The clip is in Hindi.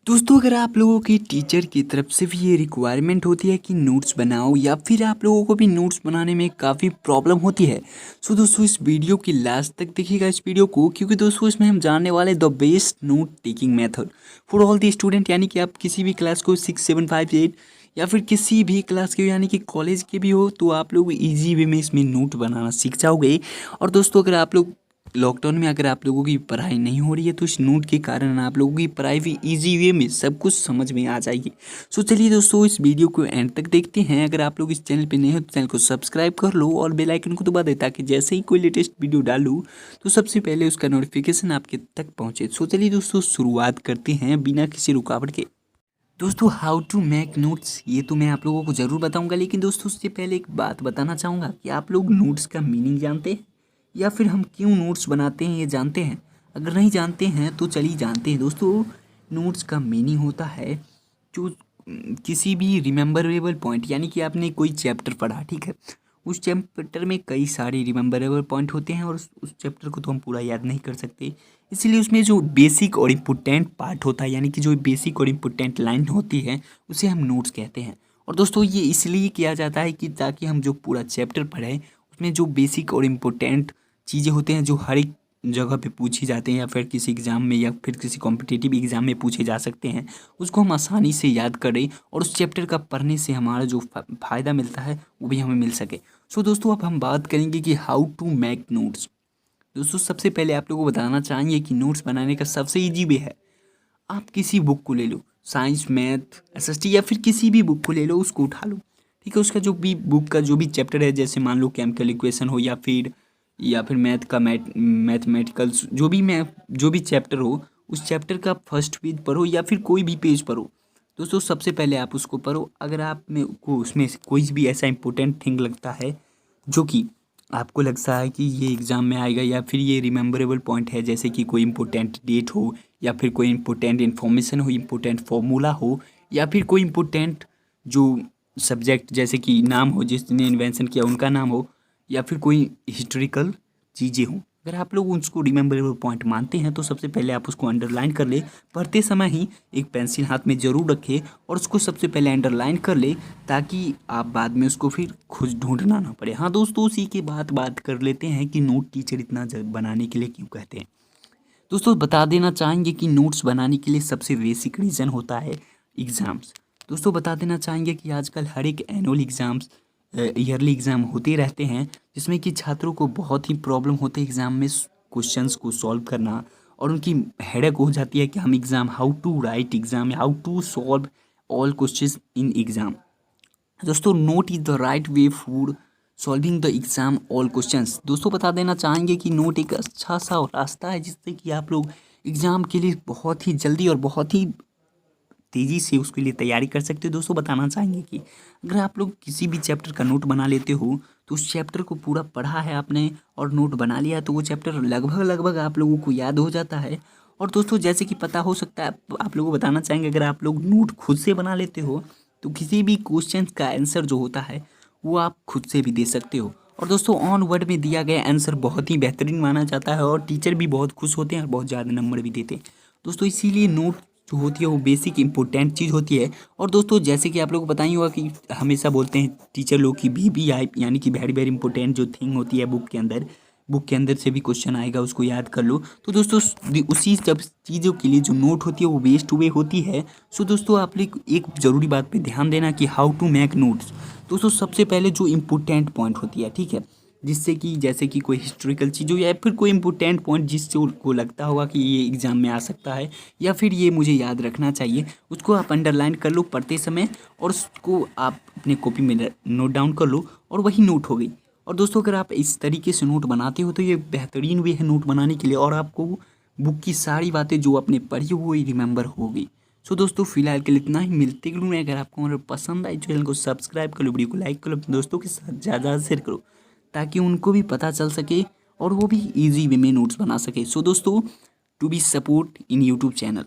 दोस्तों अगर आप लोगों की टीचर की तरफ से भी ये रिक्वायरमेंट होती है कि नोट्स बनाओ या फिर आप लोगों को भी नोट्स बनाने में काफ़ी प्रॉब्लम होती है। सो दोस्तों इस वीडियो की लास्ट तक देखिएगा इस वीडियो को, क्योंकि दोस्तों इसमें हम जानने वाले the best note taking method for all the student, यानी कि आप किसी भी क्लास को 6, 7, 5, 8 या फिर किसी भी क्लास के यानी कि कॉलेज के भी हो, तो आप लोग ईजी वे में इसमें नोट बनाना सीख जाओगे। और दोस्तों अगर आप लोग लॉकडाउन में अगर आप लोगों की पढ़ाई नहीं हो रही है तो इस नोट के कारण आप लोगों की पढ़ाई भी इजी वे में सब कुछ समझ में आ जाएगी। सो चलिए दोस्तों इस वीडियो को एंड तक देखते हैं। अगर आप लोग इस चैनल पे नए हो तो चैनल को सब्सक्राइब कर लो और बेल आइकन को दबा दे, ताकि जैसे ही कोई लेटेस्ट वीडियो डालूँ तो सबसे पहले उसका नोटिफिकेशन आपके तक पहुँचे। सो चलिए दोस्तों शुरुआत करते हैं बिना किसी रुकावट के। दोस्तों हाउ टू मेक नोट्स ये तो मैं आप लोगों को ज़रूर बताऊंगा, लेकिन दोस्तों उससे पहले एक बात बताना चाहूँगा कि आप लोग नोट्स का मीनिंग जानते हैं या फिर हम क्यों नोट्स बनाते हैं ये जानते हैं। अगर नहीं जानते हैं तो चलिए जानते हैं। दोस्तों नोट्स का मीनिंग होता है जो किसी भी रिमेंबरेबल पॉइंट, यानी कि आपने कोई चैप्टर पढ़ा, ठीक है, उस चैप्टर में कई सारे रिमेंबरेबल पॉइंट होते हैं और उस चैप्टर को तो हम पूरा याद नहीं कर सकते। इसीलिए उसमें जो बेसिक और इम्पोर्टेंट पार्ट होता है, यानी कि जो बेसिक और इम्पोर्टेंट लाइन होती है, उसे हम नोट्स कहते हैं। और दोस्तों ये इसलिए किया जाता है कि ताकि हम जो पूरा चैप्टर पढ़ें उसमें जो बेसिक और इम्पोर्टेंट चीज़ें होते हैं जो हर एक जगह पे पूछी जाते हैं या फिर किसी एग्ज़ाम में या फिर किसी कॉम्पिटिटिव एग्ज़ाम में पूछे जा सकते हैं, उसको हम आसानी से याद करें और उस चैप्टर का पढ़ने से हमारा जो फ़ायदा मिलता है वो भी हमें मिल सके। सो दोस्तों अब हम बात करेंगे कि हाउ टू मेक नोट्स। दोस्तों सबसे पहले आप लोगों को बताना चाहेंगे कि नोट्स बनाने का सबसे ईजी वे है, आप किसी बुक को ले लो, साइंस मैथ एसएसटी या फिर किसी भी बुक को ले लो, उसको उठा लो, ठीक है। उसका जो भी बुक का जो भी चैप्टर है, जैसे मान लो केमिकल इक्वेशन हो या फिर मैथ का मैथमेटिकल्स जो भी चैप्टर हो, उस चैप्टर का फर्स्ट पेज पढ़ो या फिर कोई भी पेज पढ़ो। दोस्तों सबसे पहले आप उसको पढ़ो। अगर आप में को उसमें से कोई भी ऐसा इंपॉर्टेंट थिंग लगता है जो कि आपको लगता है कि ये एग्ज़ाम में आएगा या फिर ये रिमेंबरेबल पॉइंट है, जैसे कि कोई इंपॉर्टेंट डेट हो या फिर कोई इंपॉर्टेंट इन्फॉर्मेशन हो, इंपॉर्टेंट फॉर्मूला हो या फिर कोई इंपॉर्टेंट जो सब्जेक्ट जैसे कि नाम हो, जिसने इन्वेंशन किया उनका नाम हो, या फिर कोई हिस्टोरिकल चीज़ें हों, अगर आप लोग उसको रिमेंबरेबल पॉइंट मानते हैं तो सबसे पहले आप उसको अंडरलाइन कर ले। पढ़ते समय ही एक पेंसिल हाथ में ज़रूर रखें और उसको सबसे पहले अंडरलाइन कर ले, ताकि आप बाद में उसको फिर खुद ढूंढना ना पड़े। हाँ दोस्तों उसी के बाद बात कर लेते हैं कि नोट टीचर इतना बनाने के लिए क्यों कहते हैं। दोस्तों बता देना चाहेंगे कि नोट्स बनाने के लिए सबसे बेसिक रीज़न होता है एग्ज़ाम्स। दोस्तों बता देना चाहेंगे कि आजकल हर एक एनुअल एग्ज़ाम्स ईयरली एग्ज़ाम होते रहते हैं, जिसमें कि छात्रों को बहुत ही प्रॉब्लम होती है एग्ज़ाम में क्वेश्चंस को सॉल्व करना, और उनकी हेडेक हो जाती है कि हम exam how to write exam, how to solve all questions in exam. दोस्तों note is the right way for solving the exam all questions. दोस्तों बता देना चाहेंगे कि नोट एक अच्छा सा रास्ता है जिससे कि आप लोग एग्ज़ाम के लिए बहुत ही जल्दी और बहुत ही तेज़ी से उसके लिए तैयारी कर सकते हो। दोस्तों बताना चाहेंगे कि अगर आप लोग किसी भी चैप्टर का नोट बना लेते हो तो उस चैप्टर को पूरा पढ़ा है आपने और नोट बना लिया तो वो चैप्टर लगभग लगभग आप लोगों को याद हो जाता है। और दोस्तों जैसे कि पता हो सकता है, आप लोगों को बताना चाहेंगे, अगर आप लोग नोट खुद से बना लेते हो तो किसी भी क्वेश्चन का आंसर जो होता है वो आप खुद से भी दे सकते हो। और दोस्तों ऑन वर्ड में दिया गया आंसर बहुत ही बेहतरीन माना जाता है और टीचर भी बहुत खुश होते हैं और बहुत ज़्यादा नंबर भी देते हैं। दोस्तों इसीलिए नोट जो होती है वो बेसिक इंपॉर्टेंट चीज़ होती है। और दोस्तों जैसे कि आप लोग को पता ही होगा कि हमेशा बोलते हैं टीचर लोग की VBI, यानी कि वेरी वेरी इंपॉर्टेंट जो थिंग होती है बुक के अंदर से भी क्वेश्चन आएगा, उसको याद कर लो। तो दोस्तों उसी सब चीज़ों के लिए जो नोट होती है वो वेस्ट वे होती है। सो दोस्तों आप लोग एक ज़रूरी बात पे ध्यान देना कि हाउ टू मेक नोट्स। दोस्तों सबसे पहले जो इम्पोर्टेंट पॉइंट होती है, ठीक है, जिससे कि जैसे कि कोई हिस्टोरिकल चीज़ हो या फिर कोई इंपॉर्टेंट पॉइंट जिससे उनको लगता होगा कि ये एग्ज़ाम में आ सकता है या फिर ये मुझे याद रखना चाहिए, उसको आप अंडरलाइन कर लो पढ़ते समय और उसको आप अपने कॉपी में नोट डाउन कर लो और वही नोट हो गई। और दोस्तों अगर आप इस तरीके से नोट बनाते हो तो ये बेहतरीन वे है नोट बनाने के लिए, और आपको बुक की सारी बातें जो आपने पढ़ी हो वो रिमेंबर होगी। सो दोस्तों फिलहाल के लिए इतना ही, मिलते हैं। अगर आपको हमारा पसंद आई चैनल को सब्सक्राइब कर लो, वीडियो को लाइक कर लो, अपने दोस्तों के साथ ज़्यादा शेयर करो ताकि उनको भी पता चल सके और वो भी इजी वे में नोट्स बना सके। सो दोस्तों to be support in YouTube channel.